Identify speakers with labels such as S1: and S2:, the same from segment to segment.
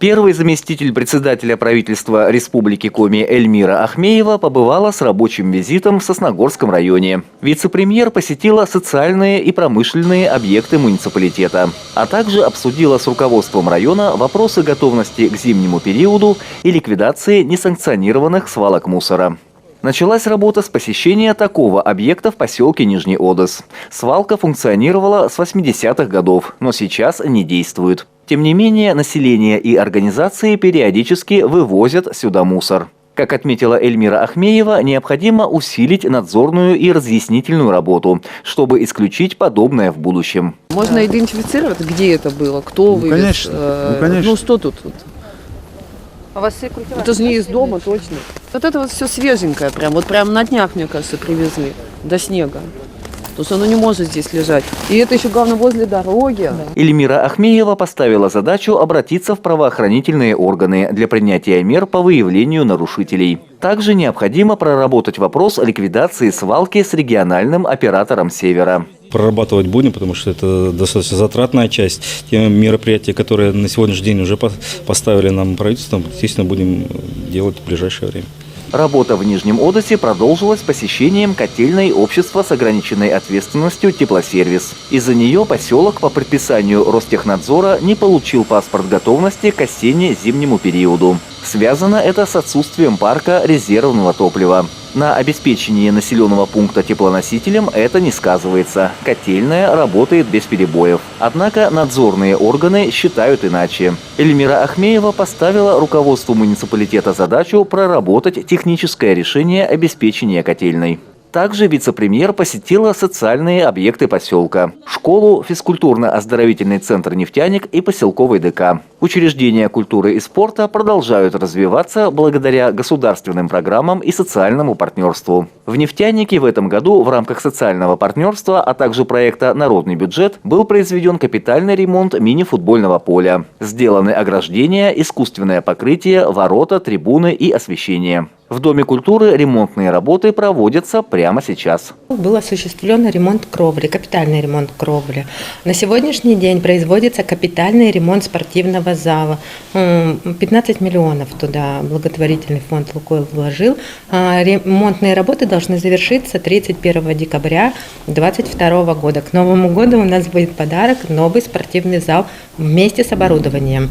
S1: Первый заместитель председателя правительства Республики Коми Эльмира Ахмеева побывала с рабочим визитом в Сосногорском районе. Вице-премьер посетила социальные и промышленные объекты муниципалитета, а также обсудила с руководством района вопросы готовности к зимнему периоду и ликвидации несанкционированных свалок мусора. Началась работа с посещения такого объекта в поселке Нижний Одес. Свалка функционировала с 80-х годов, но сейчас не действует. Тем не менее, население и организации периодически вывозят сюда мусор. Как отметила Эльмира Ахмеева, необходимо усилить надзорную и разъяснительную работу, чтобы исключить подобное в будущем.
S2: Можно идентифицировать, где это было, кто вывез?
S3: Конечно.
S2: Ну что тут? А вас это же не из дома, точно. Вот это вот все свеженькое, прям на днях, мне кажется, привезли до снега. То есть оно не может здесь лежать. И это еще главное возле дороги.
S1: Эльмира Ахмеева поставила задачу обратиться в правоохранительные органы для принятия мер по выявлению нарушителей. Также необходимо проработать вопрос ликвидации свалки с региональным оператором «Севера».
S3: Прорабатывать будем, потому что это достаточно затратная часть. Те мероприятия, которые на сегодняшний день уже поставили нам правительством, естественно, будем делать в ближайшее время.
S1: Работа в Нижнем Одесе продолжилась посещением котельной общества с ограниченной ответственностью «Теплосервис». Из-за нее поселок по предписанию Ростехнадзора не получил паспорт готовности к осенне-зимнему периоду. Связано это с отсутствием парка резервного топлива. На обеспечении населенного пункта теплоносителем это не сказывается. Котельная работает без перебоев. Однако надзорные органы считают иначе. Эльмира Ахмеева поставила руководству муниципалитета задачу проработать техническое решение обеспечения котельной. Также вице-премьер посетила социальные объекты поселка – школу, физкультурно-оздоровительный центр «Нефтяник» и поселковый ДК. Учреждения культуры и спорта продолжают развиваться благодаря государственным программам и социальному партнерству. В «Нефтянике» в этом году в рамках социального партнерства, а также проекта «Народный бюджет» был произведен капитальный ремонт мини-футбольного поля. Сделаны ограждения, искусственное покрытие, ворота, трибуны и освещение. В Доме культуры ремонтные работы проводятся прямо сейчас.
S4: Был осуществлен ремонт кровли, капитальный ремонт кровли. На сегодняшний день производится капитальный ремонт спортивного зала. 15 миллионов туда благотворительный фонд «Лукойл» вложил. Ремонтные работы должны завершиться 31 декабря 2022 года. К Новому году у нас будет подарок – новый спортивный зал вместе с оборудованием.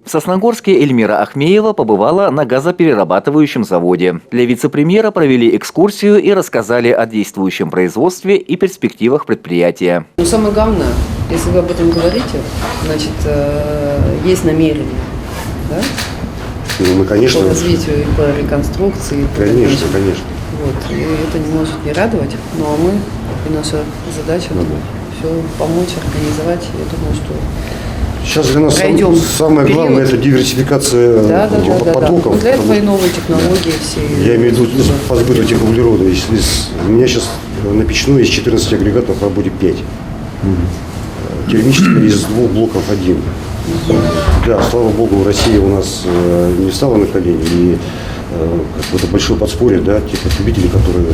S1: В Сосногорске Эльмира Ахмеева побывала на газоперерабатывающем заводе. Для вице-премьера провели экскурсию и рассказали о действующем производстве и перспективах предприятия.
S2: Но самое главное, если вы об этом говорите, значит, есть намерение, да?
S5: Ну, конечно.
S2: По развитию и по реконструкции.
S5: Конечно.
S2: Вот. И это не может не радовать. Ну а мы, и наша задача все помочь, организовать. Я думаю, что
S5: сейчас для нас самое главное – это диверсификация потоков.
S2: Да. Для этого и новые технологии все.
S5: Я имею в виду по сбыту теплоуглерода. У меня сейчас на печной из 14 агрегатов в работе 5. Термически из 2 блоков 1. Да, слава богу, Россия у нас не встала на колени. И это большое подспорье, да, те потребители, которые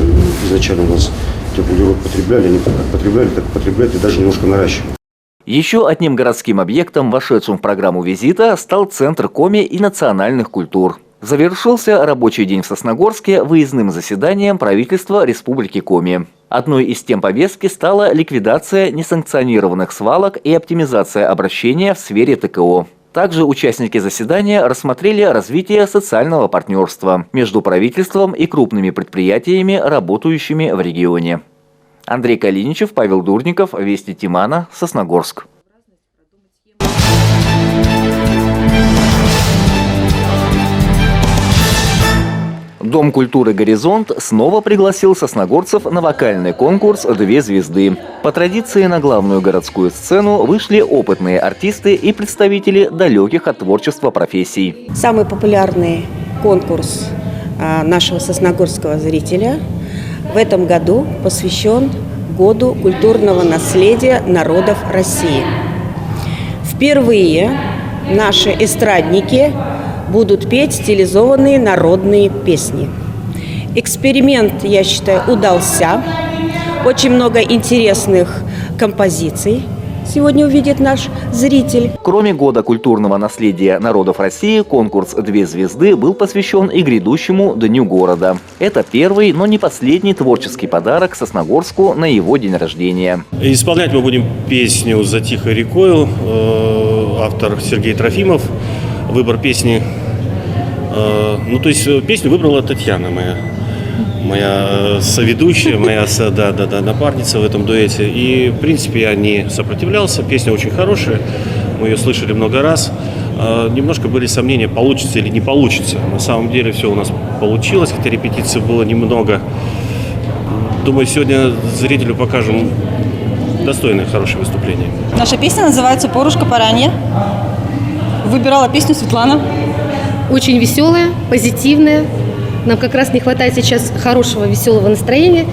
S5: изначально у нас теплоуглерод потребляли, они как потребляли, так потребляют и даже немножко наращивают.
S1: Еще одним городским объектом, вошедшим в программу визита, стал Центр Коми и национальных культур. Завершился рабочий день в Сосногорске выездным заседанием правительства Республики Коми. Одной из тем повестки стала ликвидация несанкционированных свалок и оптимизация обращения в сфере ТКО. Также участники заседания рассмотрели развитие социального партнерства между правительством и крупными предприятиями, работающими в регионе. Андрей Калиничев, Павел Дурников, Вести Тимана, Сосногорск. Дом культуры «Горизонт» снова пригласил сосногорцев на вокальный конкурс «Две звезды». По традиции на главную городскую сцену вышли опытные артисты и представители далеких от творчества профессий.
S6: Самый популярный конкурс нашего сосногорского зрителя в этом году посвящен Году культурного наследия народов России. Впервые наши эстрадники будут петь стилизованные народные песни. Эксперимент, я считаю, удался. Очень много интересных композиций сегодня увидит наш зритель.
S1: Кроме Года культурного наследия народов России, конкурс «Две звезды» был посвящен и грядущему Дню города. Это первый, но не последний творческий подарок Сосногорску на его день рождения.
S7: Исполнять мы будем песню «За тихой рекой», автор Сергей Трофимов. Выбор песни, песню выбрала Татьяна, моя соведущая, моя напарница в этом дуэте. И, в принципе, я не сопротивлялся. Песня очень хорошая. Мы ее слышали много раз. Немножко были сомнения, получится или не получится. На самом деле все у нас получилось, хотя репетиций было немного. Думаю, сегодня зрителю покажем достойное, хорошее выступление.
S8: Наша песня называется «Порушка поранья». Выбирала песню Светлана.
S9: Очень веселая, позитивная. Нам как раз не хватает сейчас хорошего, веселого настроения.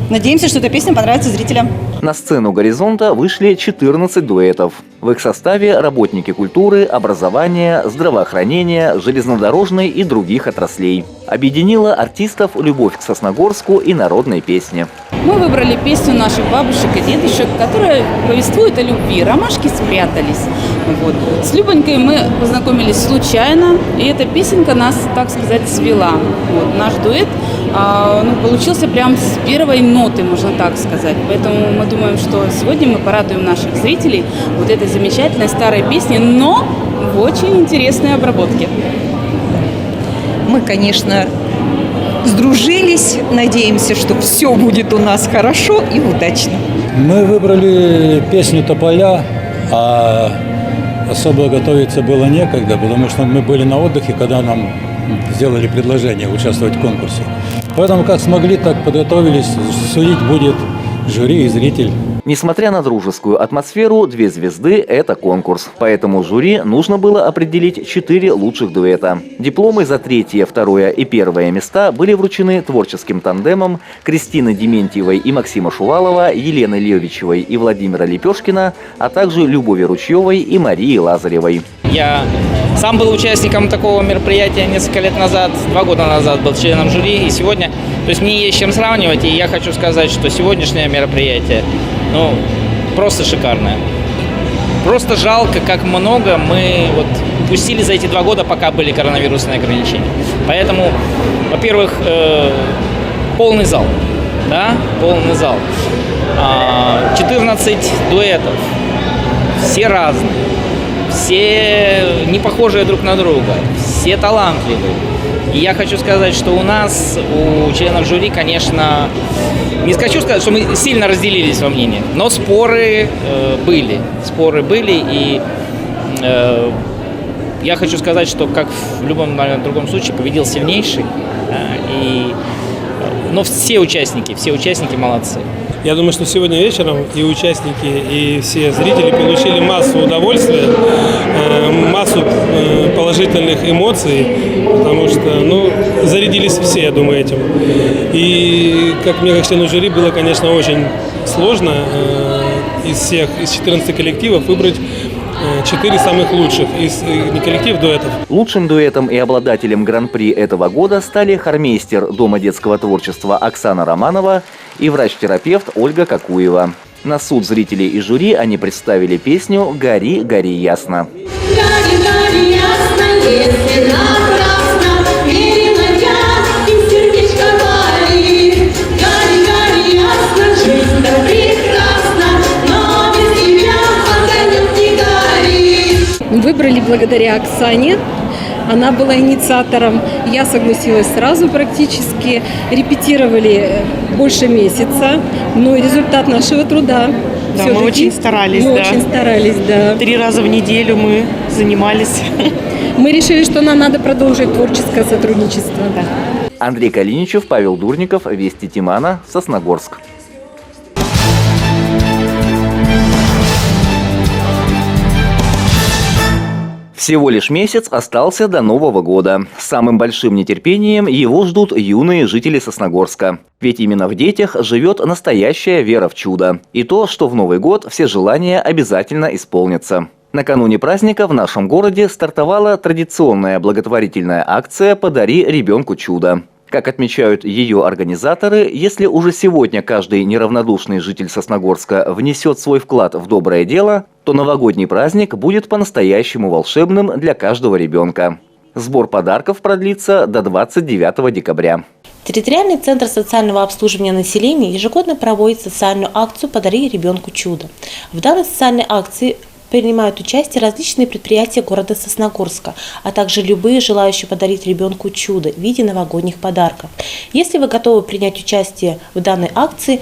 S8: Надеемся, что эта песня понравится зрителям.
S1: На сцену «Горизонта» вышли 14 дуэтов. В их составе работники культуры, образования, здравоохранения, железнодорожной и других отраслей. Объединила артистов любовь к Сосногорску и народной песне.
S10: Мы выбрали песню наших бабушек и дедушек, которая повествует о любви. Ромашки спрятались. Вот. С Любонькой мы познакомились случайно, и эта песенка нас, так сказать, свела. Вот. Наш дуэт получился прям с первой ноты, можно так сказать. Поэтому мы думаем, что сегодня мы порадуем наших зрителей вот этой замечательной старой песней, но в очень интересной обработке.
S11: Мы, конечно, сдружились, надеемся, что все будет у нас хорошо и удачно.
S12: Мы выбрали песню «Тополя», а особо готовиться было некогда, потому что мы были на отдыхе, когда нам сделали предложение участвовать в конкурсе. Поэтому как смогли, так подготовились. Судить будет жюри и зритель.
S1: Несмотря на дружескую атмосферу, «Две звезды» – это конкурс. Поэтому жюри нужно было определить 4 лучших дуэта. Дипломы за 3-е, 2-е и 1-е места были вручены творческим тандемам Кристины Дементьевой и Максима Шувалова, Елены Левичевой и Владимира Лепешкина, а также Любови Ручьевой и Марии Лазаревой.
S13: Я сам был участником такого мероприятия несколько лет назад, 2 года назад был членом жюри, и сегодня, то есть мне есть чем сравнивать, и я хочу сказать, что сегодняшнее мероприятие, просто шикарное. Просто жалко, как много мы упустили за эти 2 года, пока были коронавирусные ограничения. Поэтому, во-первых, полный зал, полный зал, 14 дуэтов, все разные. Все не похожие друг на друга, все талантливые. И я хочу сказать, что у нас, у членов жюри, конечно, не хочу сказать, что мы сильно разделились во мнениях, но споры были. И я хочу сказать, что, как в любом, наверное, другом случае, победил сильнейший. Но все участники молодцы.
S14: Я думаю, что сегодня вечером и участники, и все зрители получили массу удовольствия, массу положительных эмоций, потому что, зарядились все, я думаю, этим. И, как мне, как члену жюри, было, конечно, очень сложно из 14 коллективов выбрать 4 самых лучших из коллектив дуэтов.
S1: Лучшим дуэтом и обладателем гран-при этого года стали хормейстер Дома детского творчества Оксана Романова и врач-терапевт Ольга Кокуева. На суд зрителей и жюри они представили песню «Гори, гори ясно».
S15: Гори, гори ясно, если напрасно верила я, и сердечко горит. Гори, гори ясно, жизнь-то прекрасна, но без тебя огонек не горит.
S9: Выбрали благодаря Оксане. Она была инициатором. Я согласилась сразу практически. Репетировали больше месяца. Но результат нашего труда.
S11: Да, мы очень старались.
S9: Мы очень старались, да.
S11: 3 раза в неделю мы занимались.
S9: Мы решили, что нам надо продолжить творческое сотрудничество. Да.
S1: Андрей Калиничев, Павел Дурников, Вести Тимана, Сосногорск. Всего лишь месяц остался до Нового года. С самым большим нетерпением его ждут юные жители Сосногорска. Ведь именно в детях живет настоящая вера в чудо. И то, что в Новый год все желания обязательно исполнятся. Накануне праздника в нашем городе стартовала традиционная благотворительная акция «Подари ребенку чудо». Как отмечают ее организаторы, если уже сегодня каждый неравнодушный житель Сосногорска внесет свой вклад в доброе дело, то новогодний праздник будет по-настоящему волшебным для каждого ребенка. Сбор подарков продлится до 29 декабря.
S16: Территориальный центр социального обслуживания населения ежегодно проводит социальную акцию «Подари ребенку чудо». В данной социальной акции принимают участие различные предприятия города Сосногорска, а также любые желающие подарить ребенку чудо в виде новогодних подарков. Если вы готовы принять участие в данной акции,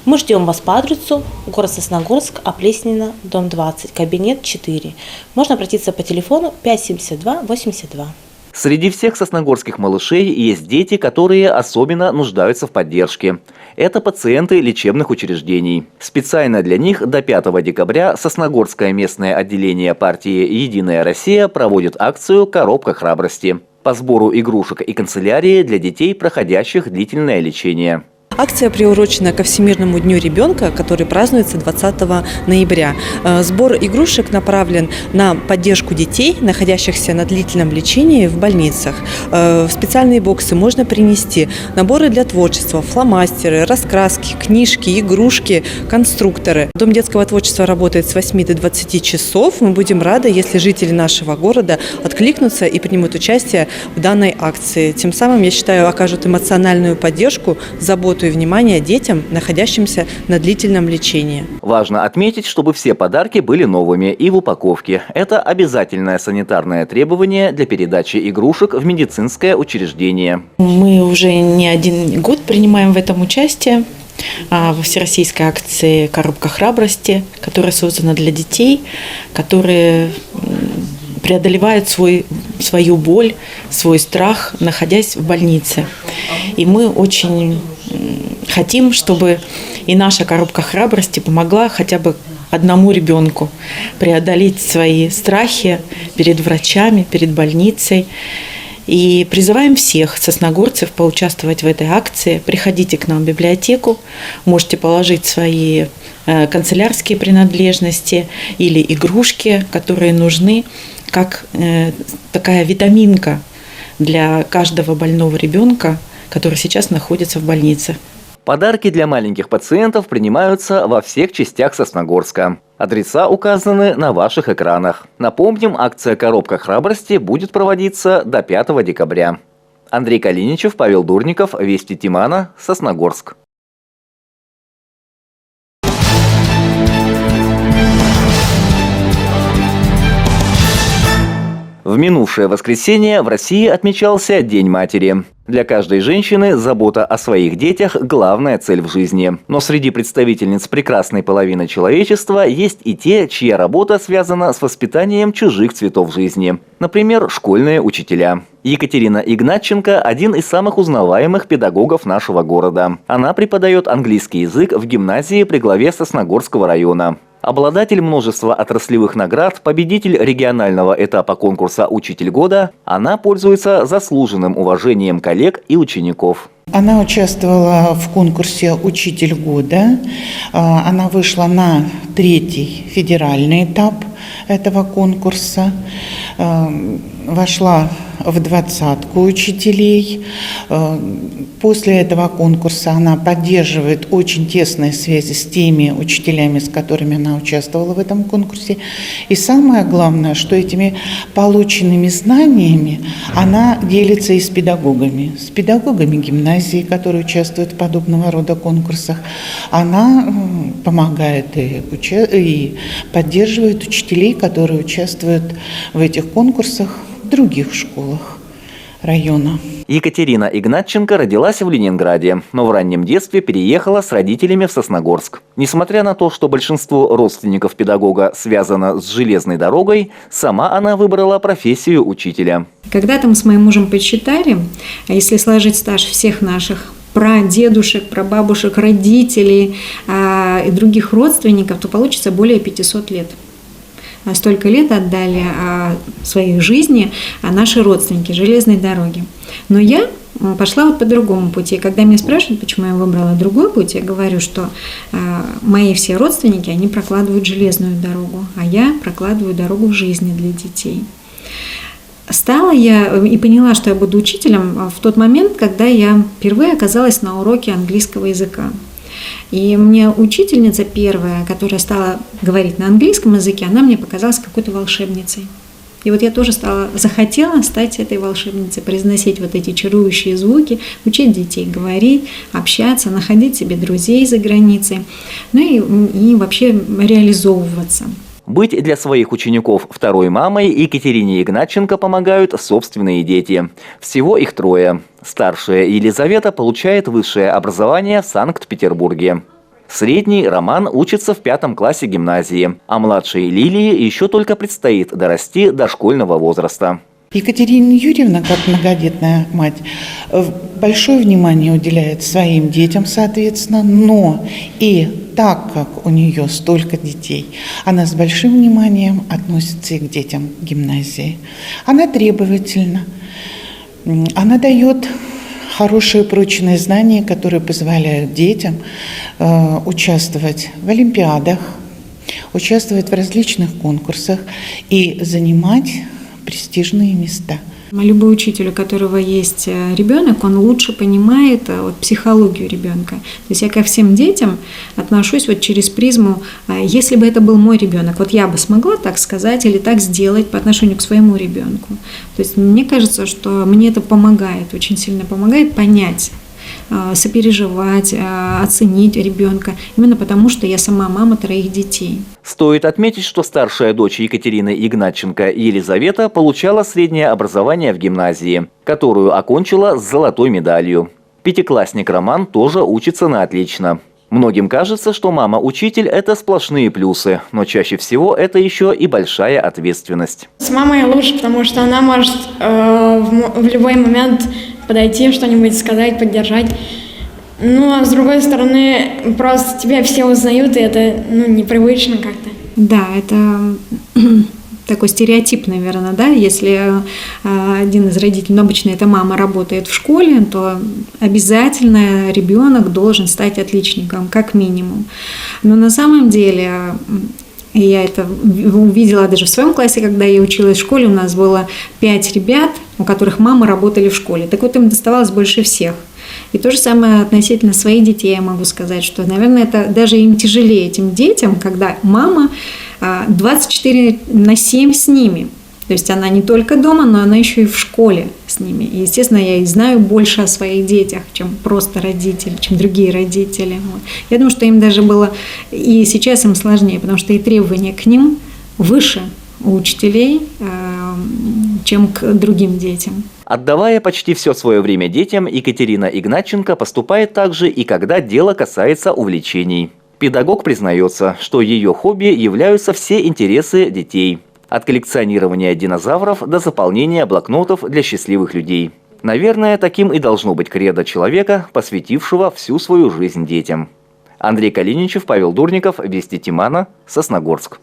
S16: мы ждем вас по адресу город Сосногорск, Оплеснина, дом 20, кабинет 4. Можно обратиться по телефону 572-82.
S1: Среди всех сосногорских малышей есть дети, которые особенно нуждаются в поддержке. Это пациенты лечебных учреждений. Специально для них до 5 декабря Сосногорское местное отделение партии «Единая Россия» проводит акцию «Коробка храбрости» по сбору игрушек и канцелярии для детей, проходящих длительное лечение.
S17: Акция приурочена ко Всемирному дню ребенка, который празднуется 20 ноября. Сбор игрушек направлен на поддержку детей, находящихся на длительном лечении в больницах. В специальные боксы можно принести наборы для творчества, фломастеры, раскраски, книжки, игрушки, конструкторы. Дом детского творчества работает с 8 до 20 часов. Мы будем рады, если жители нашего города откликнутся и примут участие в данной акции. Тем самым, я считаю, окажут эмоциональную поддержку, заботу и внимание детям, находящимся на длительном лечении.
S1: Важно отметить, чтобы все подарки были новыми и в упаковке. Это обязательное санитарное требование для передачи игрушек в медицинское учреждение.
S18: Мы уже не один год принимаем в этом участие во всероссийской акции «Коробка храбрости», которая создана для детей, которые преодолевают свою боль, свой страх, находясь в больнице. И мы очень хотим, чтобы и наша коробка храбрости помогла хотя бы одному ребенку преодолеть свои страхи перед врачами, перед больницей. И призываем всех сосногорцев поучаствовать в этой акции. Приходите к нам в библиотеку, можете положить свои канцелярские принадлежности или игрушки, которые нужны, как такая витаминка для каждого больного ребенка, который сейчас находится в больнице.
S1: Подарки для маленьких пациентов принимаются во всех частях Сосногорска. Адреса указаны на ваших экранах. Напомним, акция «Коробка храбрости» будет проводиться до 5 декабря. Андрей Калиничев, Павел Дурников, Вести Тимана, Сосногорск. В минувшее воскресенье в России отмечался День матери. Для каждой женщины забота о своих детях – главная цель в жизни. Но среди представительниц прекрасной половины человечества есть и те, чья работа связана с воспитанием чужих цветов жизни. Например, школьные учителя. Екатерина Игнатченко – один из самых узнаваемых педагогов нашего города. Она преподает английский язык в гимназии при главе Сосногорского района. Обладатель множества отраслевых наград, победитель регионального этапа конкурса «Учитель года», она пользуется заслуженным уважением коллег и учеников.
S19: Она участвовала в конкурсе «Учитель года». Она вышла на 3-й федеральный этап этого конкурса. Вошла в 20-ку учителей. После этого конкурса она поддерживает очень тесные связи с теми учителями, с которыми она участвовала в этом конкурсе. И самое главное, что этими полученными знаниями она делится и с педагогами гимназии, которые участвуют в подобного рода конкурсах. Она помогает и поддерживает учителей, которые участвуют в этих конкурсах в других школах района.
S1: Екатерина Игнатченко родилась в Ленинграде, но в раннем детстве переехала с родителями в Сосногорск. Несмотря на то, что большинство родственников педагога связано с железной дорогой, сама она выбрала профессию учителя.
S20: Когда-то мы с моим мужем подсчитали, если сложить стаж всех наших прадедушек, прабабушек, родителей и других родственников, то получится более 500 лет. Столько лет отдали своей жизни наши родственники железной дороги. Но я пошла вот по другому пути. Когда меня спрашивают, почему я выбрала другой путь, я говорю, что мои все родственники, они прокладывают железную дорогу, а я прокладываю дорогу в жизни для детей. Стала я и поняла, что я буду учителем в тот момент, когда я впервые оказалась на уроке английского языка. И мне учительница первая, которая стала говорить на английском языке, она мне показалась какой-то волшебницей. И вот я тоже захотела стать этой волшебницей, произносить вот эти чарующие звуки, учить детей говорить, общаться, находить себе друзей за границей, ну и вообще реализовываться.
S1: Быть для своих учеников второй мамой Екатерине Игнатченко помогают собственные дети. Всего их 3. Старшая Елизавета получает высшее образование в Санкт-Петербурге. Средний Роман учится в 5 классе гимназии, а младшей Лилии еще только предстоит дорасти до школьного возраста.
S19: Екатерина Юрьевна, как многодетная мать, большое внимание уделяет своим детям, соответственно, но и так как у нее столько детей, она с большим вниманием относится и к детям гимназии. Она требовательна, она дает хорошие прочные знания, которые позволяют детям участвовать в олимпиадах, участвовать в различных конкурсах и занимать престижные места.
S20: Любой учитель, у которого есть ребенок, он лучше понимает психологию ребенка. То есть я ко всем детям отношусь через призму, если бы это был мой ребенок, вот я бы смогла так сказать или так сделать по отношению к своему ребенку. То есть мне кажется, что мне это помогает, очень сильно помогает понять, сопереживать, оценить ребенка, именно потому, что я сама мама 3 детей.
S1: Стоит отметить, что старшая дочь Екатерины Игнатченко, Елизавета, получала среднее образование в гимназии, которую окончила с золотой медалью. 5-классник Роман тоже учится на отлично. Многим кажется, что мама-учитель – это сплошные плюсы, но чаще всего это еще и большая ответственность.
S21: С мамой лучше, потому что она может в любой момент подойти, что-нибудь сказать, поддержать. Ну, а с другой стороны, просто тебя все узнают, и это непривычно как-то.
S20: Да, это такой стереотип, наверное, да, если один из родителей, но обычно эта мама работает в школе, то обязательно ребенок должен стать отличником, как минимум. Но на самом деле, я это увидела даже в своем классе, когда я училась в школе, у нас было 5 ребят, у которых мамы работали в школе. Так вот, им доставалось больше всех. И то же самое относительно своих детей я могу сказать, что, наверное, это даже им тяжелее, этим детям, когда мама 24/7 с ними. То есть она не только дома, но она еще и в школе с ними. И, естественно, я и знаю больше о своих детях, чем просто родители, чем другие родители. Вот. Я думаю, что им даже было и сейчас им сложнее, потому что и требования к ним выше у учителей, чем к другим детям.
S1: Отдавая почти все свое время детям, Екатерина Игнатченко поступает также и когда дело касается увлечений. Педагог признается, что ее хобби являются все интересы детей. От коллекционирования динозавров до заполнения блокнотов для счастливых людей. Наверное, таким и должно быть кредо человека, посвятившего всю свою жизнь детям. Андрей Калиничев, Павел Дурников, Вести Тимана, Сосногорск.